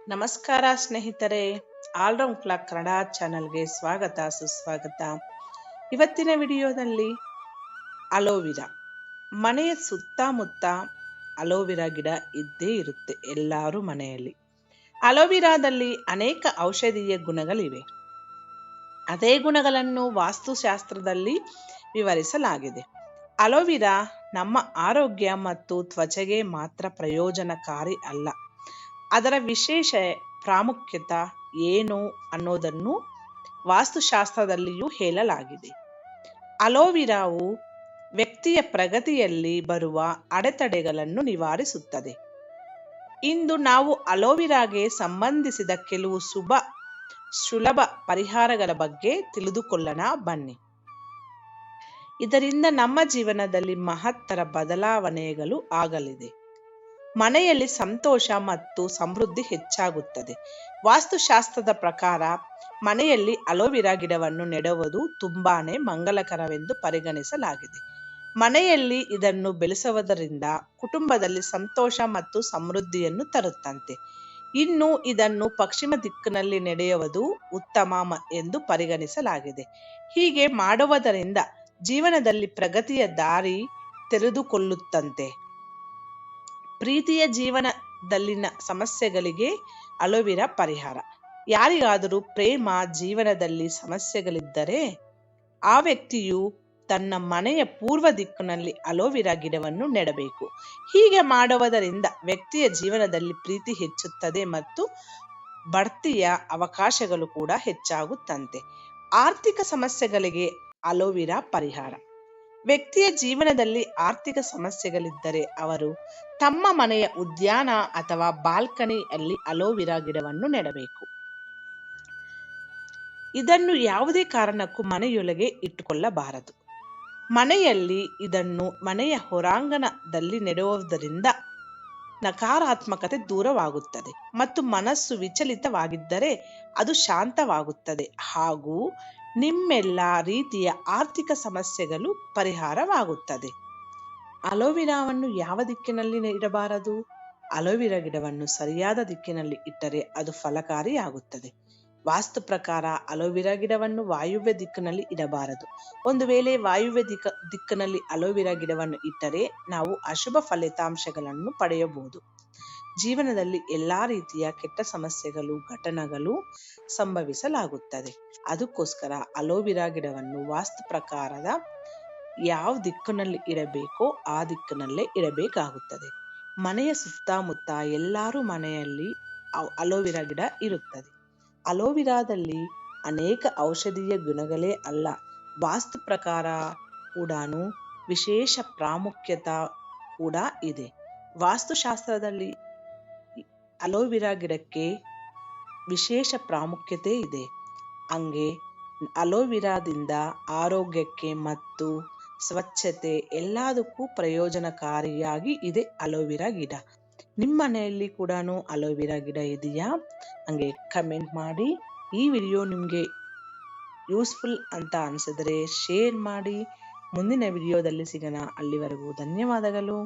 ನಮಸ್ಕಾರ ಸ್ನೇಹಿತರೆ, all-round clock Kannada ಚಾನಲ್ಗೆ ಸ್ವಾಗತ ಸುಸ್ವಾಗತ. ಇವತ್ತಿನ ವಿಡಿಯೋದಲ್ಲಿ ಅಲೋವಿರಾ, ಮನೆಯ ಸುತ್ತಮುತ್ತ ಅಲೋವಿರಾ ಗಿಡ ಇದ್ದೇ ಇರುತ್ತೆ ಎಲ್ಲರೂ ಮನೆಯಲ್ಲಿ. ಅಲೋವಿರಾದಲ್ಲಿ ಅನೇಕ ಔಷಧೀಯ ಗುಣಗಳಿವೆ. ಅದೇ ಗುಣಗಳನ್ನು ವಾಸ್ತುಶಾಸ್ತ್ರದಲ್ಲಿ ವಿವರಿಸಲಾಗಿದೆ. ಅಲೋವಿರಾ ನಮ್ಮ ಆರೋಗ್ಯ ಮತ್ತು ತ್ವಚೆಗೆ ಮಾತ್ರ ಪ್ರಯೋಜನಕಾರಿ ಅಲ್ಲ, ಅದರ ವಿಶೇಷ ಪ್ರಾಮುಖ್ಯತೆ ಏನು ಅನ್ನೋದನ್ನು ವಾಸ್ತುಶಾಸ್ತ್ರದಲ್ಲಿಯೂ ಹೇಳಲಾಗಿದೆ. ಅಲೋವಿರಾವು ವ್ಯಕ್ತಿಯ ಪ್ರಗತಿಯಲ್ಲಿ ಬರುವ ಅಡೆತಡೆಗಳನ್ನು ನಿವಾರಿಸುತ್ತದೆ. ಇಂದು ನಾವು ಅಲೋವಿರಾಗೆ ಸಂಬಂಧಿಸಿದ ಕೆಲವು ಸುಲಭ ಪರಿಹಾರಗಳ ಬಗ್ಗೆ ತಿಳಿದುಕೊಳ್ಳೋಣ ಬನ್ನಿ. ಇದರಿಂದ ನಮ್ಮ ಜೀವನದಲ್ಲಿ ಮಹತ್ತರ ಬದಲಾವಣೆಗಳು ಆಗಲಿದೆ. ಮನೆಯಲ್ಲಿ ಸಂತೋಷ ಮತ್ತು ಸಮೃದ್ಧಿ ಹೆಚ್ಚಾಗುತ್ತದೆ. ವಾಸ್ತುಶಾಸ್ತ್ರದ ಪ್ರಕಾರ ಮನೆಯಲ್ಲಿ ಅಲೋವಿರಾ ಗಿಡವನ್ನು ನೆಡುವುದು ತುಂಬಾನೇ ಮಂಗಲಕರವೆಂದು ಪರಿಗಣಿಸಲಾಗಿದೆ. ಮನೆಯಲ್ಲಿ ಇದನ್ನು ಬೆಳೆಸುವುದರಿಂದ ಕುಟುಂಬದಲ್ಲಿ ಸಂತೋಷ ಮತ್ತು ಸಮೃದ್ಧಿಯನ್ನು ತರುತ್ತಂತೆ. ಇನ್ನು ಇದನ್ನು ಪಶ್ಚಿಮ ದಿಕ್ಕಿನಲ್ಲಿ ನೆಡುವುದು ಉತ್ತಮ ಎಂದು ಪರಿಗಣಿಸಲಾಗಿದೆ. ಹೀಗೆ ಮಾಡುವುದರಿಂದ ಜೀವನದಲ್ಲಿ ಪ್ರಗತಿಯ ದಾರಿ ತೆರೆದುಕೊಳ್ಳುತ್ತಂತೆ. ಪ್ರೀತಿಯ ಜೀವನದಲ್ಲಿನ ಸಮಸ್ಯೆಗಳಿಗೆ ಅಲೋವಿರಾ ಪರಿಹಾರ. ಯಾರಿಗಾದರೂ ಪ್ರೇಮ ಜೀವನದಲ್ಲಿ ಸಮಸ್ಯೆಗಳಿದ್ದರೆ ಆ ವ್ಯಕ್ತಿಯು ತನ್ನ ಮನೆಯ ಪೂರ್ವ ದಿಕ್ಕಿನಲ್ಲಿ ಅಲೋವಿರಾ ಗಿಡವನ್ನು ನೆಡಬೇಕು. ಹೀಗೆ ಮಾಡುವುದರಿಂದ ವ್ಯಕ್ತಿಯ ಜೀವನದಲ್ಲಿ ಪ್ರೀತಿ ಹೆಚ್ಚುತ್ತದೆ ಮತ್ತು ಬಡ್ತಿಯ ಅವಕಾಶಗಳು ಕೂಡ ಹೆಚ್ಚಾಗುತ್ತಂತೆ. ಆರ್ಥಿಕ ಸಮಸ್ಯೆಗಳಿಗೆ ಅಲೋವಿರಾ ಪರಿಹಾರ. ವ್ಯಕ್ತಿಯ ಜೀವನದಲ್ಲಿ ಆರ್ಥಿಕ ಸಮಸ್ಯೆಗಳಿದ್ದರೆ ಅವರು ತಮ್ಮ ಮನೆಯ ಉದ್ಯಾನ ಅಥವಾ ಬಾಲ್ಕನಿಯಲ್ಲಿ ಅಲೋವಿರಾ ಗಿಡವನ್ನು ನೆಡಬೇಕು. ಇದನ್ನು ಯಾವುದೇ ಕಾರಣಕ್ಕೂ ಮನೆಯೊಳಗೆ ಇಟ್ಟುಕೊಳ್ಳಬಾರದು. ಇದನ್ನು ಮನೆಯ ಹೊರಾಂಗಣದಲ್ಲಿ ನೆಡುವುದರಿಂದ ನಕಾರಾತ್ಮಕತೆ ದೂರವಾಗುತ್ತದೆ ಮತ್ತು ಮನಸ್ಸು ವಿಚಲಿತವಾಗಿದ್ದರೆ ಅದು ಶಾಂತವಾಗುತ್ತದೆ ಹಾಗೂ ನಿಮ್ಮೆಲ್ಲ ರೀತಿಯ ಆರ್ಥಿಕ ಸಮಸ್ಯೆಗಳು ಪರಿಹಾರವಾಗುತ್ತದೆ. ಅಲೋವಿರಾವನ್ನು ಯಾವ ದಿಕ್ಕಿನಲ್ಲಿ ಇಡಬಾರದು? ಅಲೋವಿರಾ ಗಿಡವನ್ನು ಸರಿಯಾದ ದಿಕ್ಕಿನಲ್ಲಿ ಇಟ್ಟರೆ ಅದು ಫಲಕಾರಿಯಾಗುತ್ತದೆ. ವಾಸ್ತು ಪ್ರಕಾರ ಅಲೋವಿರಾ ಗಿಡವನ್ನು ವಾಯುವ್ಯ ದಿಕ್ಕಿನಲ್ಲಿ ಇಡಬಾರದು. ಒಂದು ವೇಳೆ ವಾಯುವ್ಯ ದಿಕ್ಕಿನಲ್ಲಿ ಅಲೋವಿರಾ ಗಿಡವನ್ನು ಇಟ್ಟರೆ ನಾವು ಅಶುಭ ಫಲಿತಾಂಶಗಳನ್ನು ಪಡೆಯಬಹುದು. ಜೀವನದಲ್ಲಿ ಎಲ್ಲಾ ರೀತಿಯ ಕೆಟ್ಟ ಸಮಸ್ಯೆಗಳು ಘಟನೆಗಳು ಸಂಭವಿಸಲಾಗುತ್ತದೆ. ಅದಕ್ಕೋಸ್ಕರ ಅಲೋವಿರಾ ಗಿಡವನ್ನು ವಾಸ್ತು ಪ್ರಕಾರದ ಯಾವ ದಿಕ್ಕಿನಲ್ಲಿ ಇಡಬೇಕೋ ಆ ದಿಕ್ಕಿನಲ್ಲೇ ಇಡಬೇಕಾಗುತ್ತದೆ. ಮನೆಯ ಸುತ್ತಮುತ್ತ ಎಲ್ಲರೂ ಮನೆಯಲ್ಲಿ ಅಲೋವಿರಾ ಗಿಡ ಇರುತ್ತದೆ. ಅಲೋವಿರಾದಲ್ಲಿ ಅನೇಕ ಔಷಧೀಯ ಗುಣಗಳೇ ಅಲ್ಲ, ವಾಸ್ತು ಪ್ರಕಾರ ಕೂಡ ವಿಶೇಷ ಪ್ರಾಮುಖ್ಯತೆ ಕೂಡ ಇದೆ. ವಾಸ್ತುಶಾಸ್ತ್ರದಲ್ಲಿ ಅಲೋವಿರಾ ಗಿಡಕ್ಕೆ ವಿಶೇಷ ಪ್ರಾಮುಖ್ಯತೆ ಇದೆ. ಹಂಗೆ ಅಲೋವಿರಾದಿಂದ ಆರೋಗ್ಯಕ್ಕೆ ಮತ್ತು ಸ್ವಚ್ಛತೆ ಎಲ್ಲದಕ್ಕೂ ಪ್ರಯೋಜನಕಾರಿಯಾಗಿ ಇದೆ ಅಲೋವಿರಾ ಗಿಡ. ನಿಮ್ಮ ಮನೆಯಲ್ಲಿ ಕೂಡ ಅಲೋವಿರಾ ಗಿಡ ಇದೆಯಾ? ಹಂಗೆ ಕಮೆಂಟ್ ಮಾಡಿ. ಈ ವಿಡಿಯೋ ನಿಮಗೆ ಯೂಸ್ಫುಲ್ ಅಂತ ಅನಿಸಿದರೆ ಶೇರ್ ಮಾಡಿ. ಮುಂದಿನ ವಿಡಿಯೋದಲ್ಲಿ ಸಿಗೋಣ. ಅಲ್ಲಿವರೆಗೂ ಧನ್ಯವಾದಗಳು.